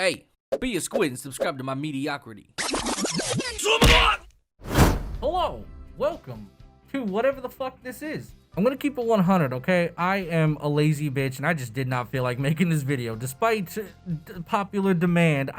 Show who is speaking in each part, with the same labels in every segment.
Speaker 1: Hey, be a squid and subscribe to my mediocrity.
Speaker 2: Hello, welcome to whatever the fuck this is. I'm gonna keep it 100, okay? I am a lazy bitch and I just did not feel like making this video. Despite popular demand,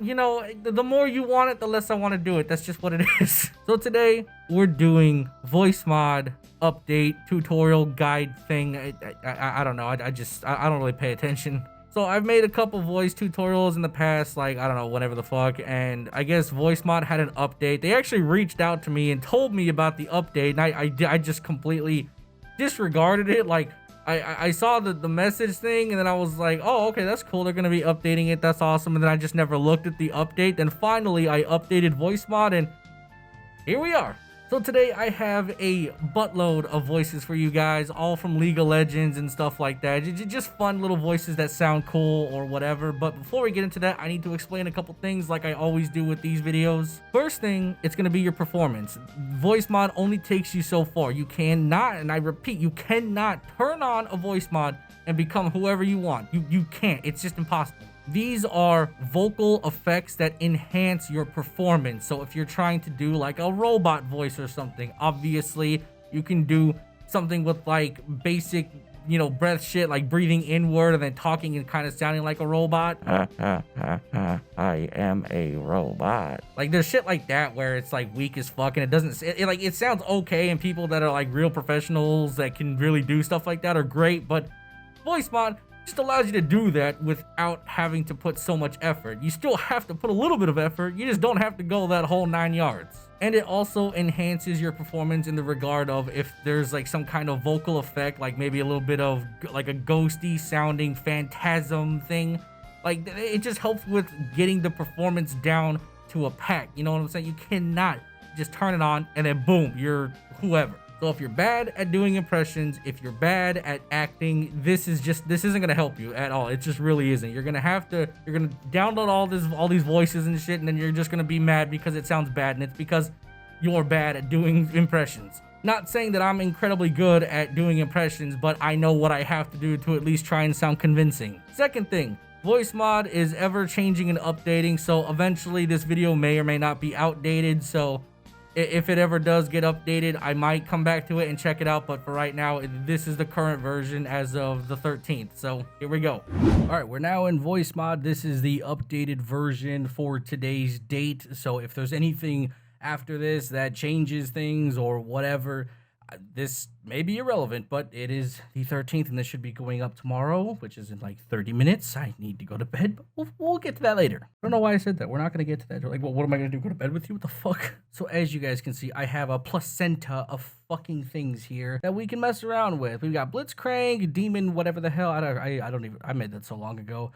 Speaker 2: you know, the more you want it, the less I want to do it. That's just what it is. So today, we're doing Voicemod update, tutorial, guide thing. I don't know, I don't really pay attention. So I've made a couple voice tutorials in the past, like, I don't know, whatever the fuck, and I guess Voicemod had an update. They actually reached out to me and told me about the update, and I just completely disregarded it. Like, I saw the message thing, and then I was like, oh, okay, that's cool. They're going to be updating it. That's awesome. And then I just never looked at the update. Then finally, I updated Voicemod, and here we are. So today I have a buttload of voices for you guys, all from League of Legends and stuff like that. Just fun little voices that sound cool or whatever. But before we get into that, I need to explain a couple things like I always do with these videos. First thing, it's going to be your performance. Voicemod only takes you so far. You cannot, and I repeat, you cannot turn on a Voicemod and become whoever you want. You can't. It's just impossible. These are vocal effects that enhance your performance. So if you're trying to do like a robot voice or something, obviously you can do something with like basic, you know, breath shit, like breathing inward and then talking and kind of sounding like a robot. I am a robot. Like there's shit like that where it's like weak as fuck and it doesn't, it sounds okay, and people that are like real professionals that can really do stuff like that are great, but Voicemod just allows you to do that without having to put so much effort. You still have to put a little bit of effort, you just don't have to go that whole 9 yards. And it also enhances your performance in the regard of if there's like some kind of vocal effect, like maybe a little bit of like a ghosty sounding phantasm thing. Like it just helps with getting the performance down to a pack. You know what I'm saying? You cannot just turn it on and then boom, you're whoever. So if you're bad at doing impressions, if you're bad at acting, this isn't gonna help you at all. It just really isn't. You're gonna download all these voices and shit, and then you're just gonna be mad because it sounds bad, and it's because you're bad at doing impressions. Not saying that I'm incredibly good at doing impressions, but I know what I have to do to at least try and sound convincing. Second thing, Voicemod is ever changing and updating, so eventually this video may or may not be outdated, so if it ever does get updated, I might come back to it and check it out. But for right now, this is the current version as of the 13th. So here we go. All right, we're now in Voicemod. This is the updated version for today's date. So if there's anything after this that changes things or whatever, this may be irrelevant, but it is the 13th and this should be going up tomorrow, which is in like 30 minutes. I need to go to bed, but we'll get to that later. I don't know why I said that. We're not going to get to that. You're like, well, what am I going to do? Go to bed with you? What the fuck? So as you guys can see, I have a placenta of fucking things here that we can mess around with. We've got Blitzcrank, Demon, whatever the hell. I made that so long ago.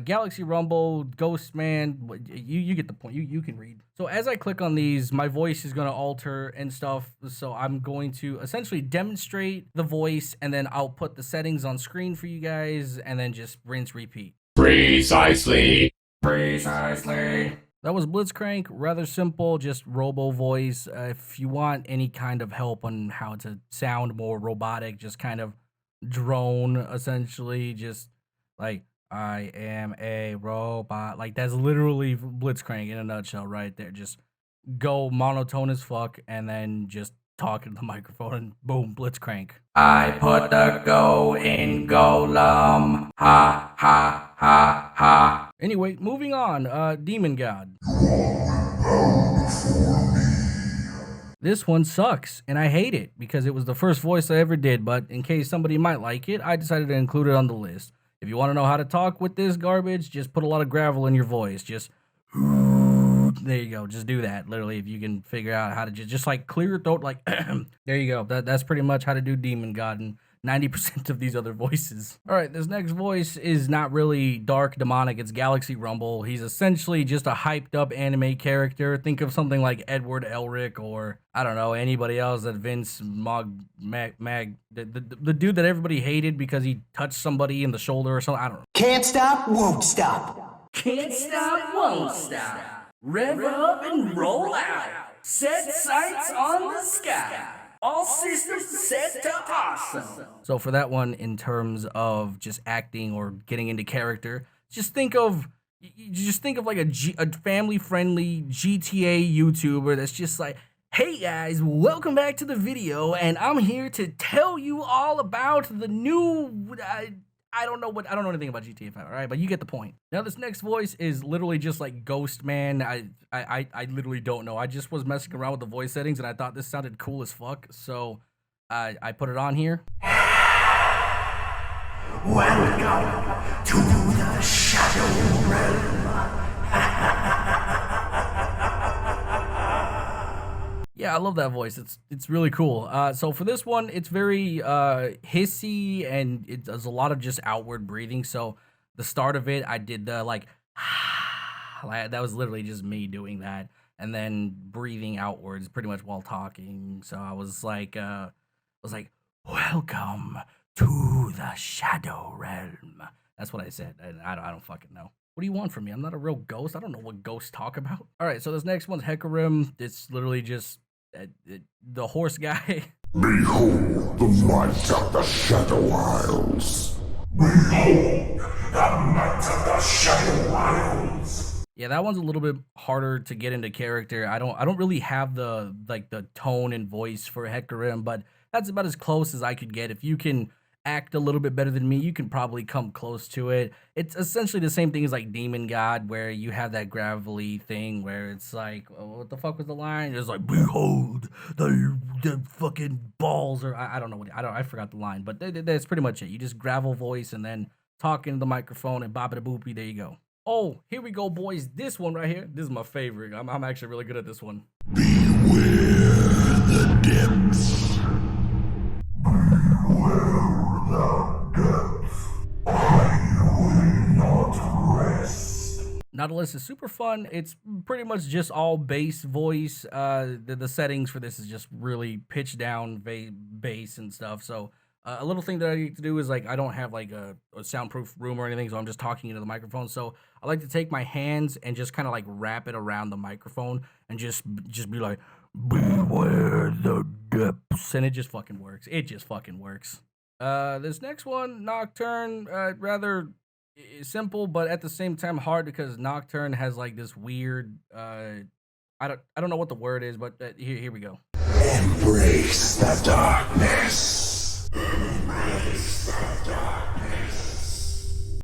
Speaker 2: Galaxy Rumble, Ghost Man, you get the point. You can read. So as I click on these, my voice is going to alter and stuff. So I'm going to essentially demonstrate the voice, and then I'll put the settings on screen for you guys, and then just rinse, repeat.
Speaker 3: Precisely.
Speaker 2: That was Blitzcrank, rather simple, just robo voice. If you want any kind of help on how to sound more robotic, just kind of drone, essentially, just like, I am a robot. Like, that's literally Blitzcrank in a nutshell right there. Just go monotone as fuck and then just talk into the microphone and boom, Blitzcrank.
Speaker 3: I put the go in golem. Ha, ha, ha, ha.
Speaker 2: Anyway, moving on. Demon God. This one sucks, and I hate it because it was the first voice I ever did, but in case somebody might like it, I decided to include it on the list. If you want to know how to talk with this garbage, just put a lot of gravel in your voice. Just, there you go. Just do that. Literally, if you can figure out how to just like clear your throat, like, there you go. That's pretty much how to do Demon God and 90% of these other voices. All right, this next voice is not really dark demonic. It's Galaxy Rumble. He's essentially just a hyped up anime character. Think of something like Edward Elric or, I don't know, anybody else that Vince the dude that everybody hated because he touched somebody in the shoulder or something. I don't know.
Speaker 4: Can't stop, won't stop.
Speaker 1: Can't stop, won't stop. Rev up and roll out. Set sights on the sky. All systems set to awesome.
Speaker 2: So for that one, in terms of just acting or getting into character, just think of like a family-friendly GTA YouTuber that's just like, hey guys, welcome back to the video, and I'm here to tell you all about the new, I don't know anything about GTA 5, alright, but you get the point. Now this next voice is literally just like Ghost Man. I literally don't know. I just was messing around with the voice settings and I thought this sounded cool as fuck, so I put it on here.
Speaker 4: Welcome to the Shadow Realm.
Speaker 2: Yeah, I love that voice. It's really cool. So for this one, it's very hissy and it does a lot of just outward breathing. So the start of it, I did the like that was literally just me doing that, and then breathing outwards pretty much while talking. So I was like, welcome to the Shadow Realm. That's what I said. I don't fucking know. What do you want from me? I'm not a real ghost. I don't know what ghosts talk about. All right, so this next one's Hecarim. It's literally just the horse guy.
Speaker 5: Behold the might of the Shadow Isles. Behold the might of the Shadow Isles.
Speaker 2: Yeah, that one's a little bit harder to get into character. I don't really have the tone and voice for Hecarim, but that's about as close as I could get. If you can act a little bit better than me, you can probably come close to it. It's essentially the same thing as like Demon God, where you have that gravelly thing where it's like, oh, what the fuck was the line? It's like, behold the fucking balls, or I don't know I forgot the line, but that's pretty much it. You just gravel voice and then talk into the microphone and bop it a boopy. There you go. Oh, here we go, boys. This one right here. This is my favorite. I'm actually really good at this one.
Speaker 5: Beware the depths. Beware the depths. I will not rest.
Speaker 2: Nautilus is super fun. It's pretty much just all bass voice. The settings for this is just really pitch down bass and stuff. So a little thing that I need to do is like, I don't have like a soundproof room or anything, so I'm just talking into the microphone. So I like to take my hands and just kind of like wrap it around the microphone and just be like, beware the depths, and it just fucking works. It just fucking works. This next one, Nocturne, rather simple, but at the same time hard, because Nocturne has like this weird, I don't know what the word is, but here we go.
Speaker 5: Embrace the darkness. Embrace the darkness.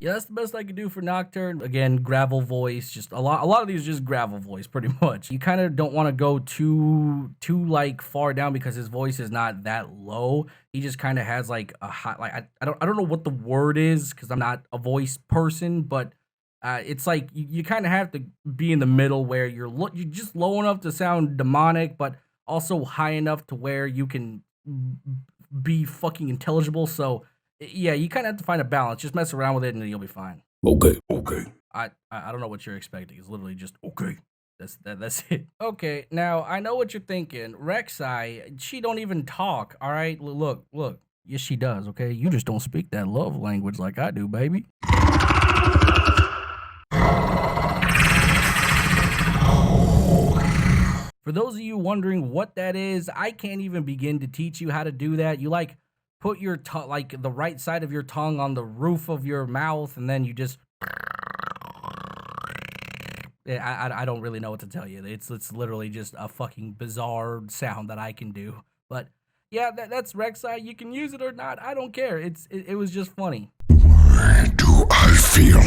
Speaker 2: Yeah, that's the best I could do for Nocturne. Again, gravel voice, just a lot of these are just gravel voice, pretty much. You kind of don't want to go too like far down because his voice is not that low. He just kind of has like a high, like I don't know what the word is because I'm not a voice person, but it's like you kind of have to be in the middle where you're just low enough to sound demonic, but also high enough to where you can be fucking intelligible. So yeah, you kind of have to find a balance. Just mess around with it and you'll be fine.
Speaker 5: Okay.
Speaker 2: I don't know what you're expecting. It's literally just okay. That's it. Okay, now I know what you're thinking. Rek'Sai, she don't even talk. All right, look. Yes, she does. Okay, you just don't speak that love language like I do, baby. For those of you wondering what that is, I can't even begin to teach you how to do that. You like put your tongue, like the right side of your tongue on the roof of your mouth, and then you just. I don't really know what to tell you. It's literally just a fucking bizarre sound that I can do. But yeah, that's Rek'Sai. You can use it or not. I don't care. It was just funny.
Speaker 5: Why do I feel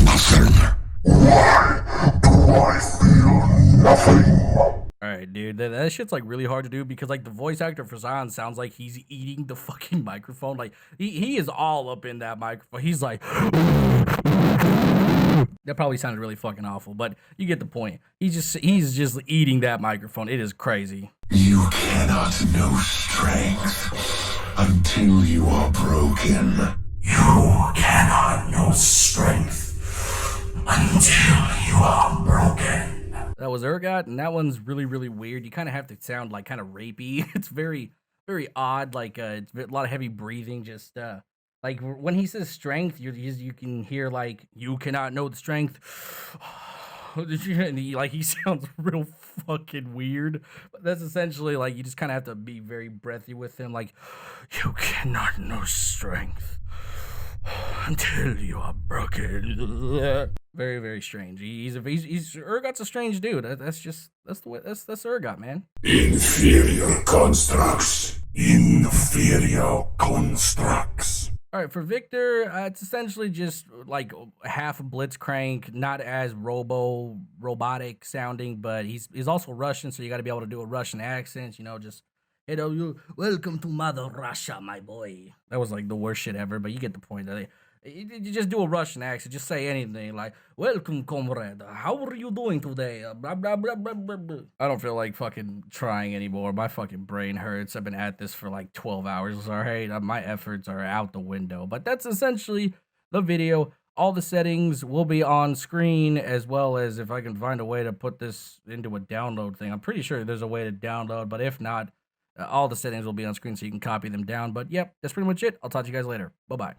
Speaker 5: nothing? Why do I feel nothing?
Speaker 2: Alright, dude, that shit's like really hard to do because like the voice actor for Zion sounds like he's eating the fucking microphone. Like he is all up in that microphone. He's like that probably sounded really fucking awful, but you get the point. He's just eating that microphone. It is crazy.
Speaker 5: You cannot know strength until you are broken. You cannot know strength until you are broken.
Speaker 2: That was Urgot, and that one's really, really weird. You kind of have to sound like kind of rapey. It's very, very odd. Like it's a lot of heavy breathing. Just like when he says strength, you can hear like you cannot know the strength. And he sounds real fucking weird. But that's essentially like you just kind of have to be very breathy with him. Like you cannot know strength until you are broken. Very, very strange. He's Urgot's a strange dude. That's Urgot, man.
Speaker 5: Inferior constructs. Inferior constructs.
Speaker 2: All right, for Victor, it's essentially just like half a Blitzcrank, not as robotic sounding, but he's also Russian, so you got to be able to do a Russian accent, you know, just, you know, you welcome to Mother Russia, my boy. That was like the worst shit ever, but you get the point. You just do a Russian accent, just say anything like, welcome, comrade, how are you doing today? Blah, blah, blah, blah, blah, blah. I don't feel like fucking trying anymore. My fucking brain hurts. I've been at this for like 12 hours, all right? My efforts are out the window. But that's essentially the video. All the settings will be on screen, as well as if I can find a way to put this into a download thing. I'm pretty sure there's a way to download, but if not, all the settings will be on screen so you can copy them down. But yep, that's pretty much it. I'll talk to you guys later. Bye-bye.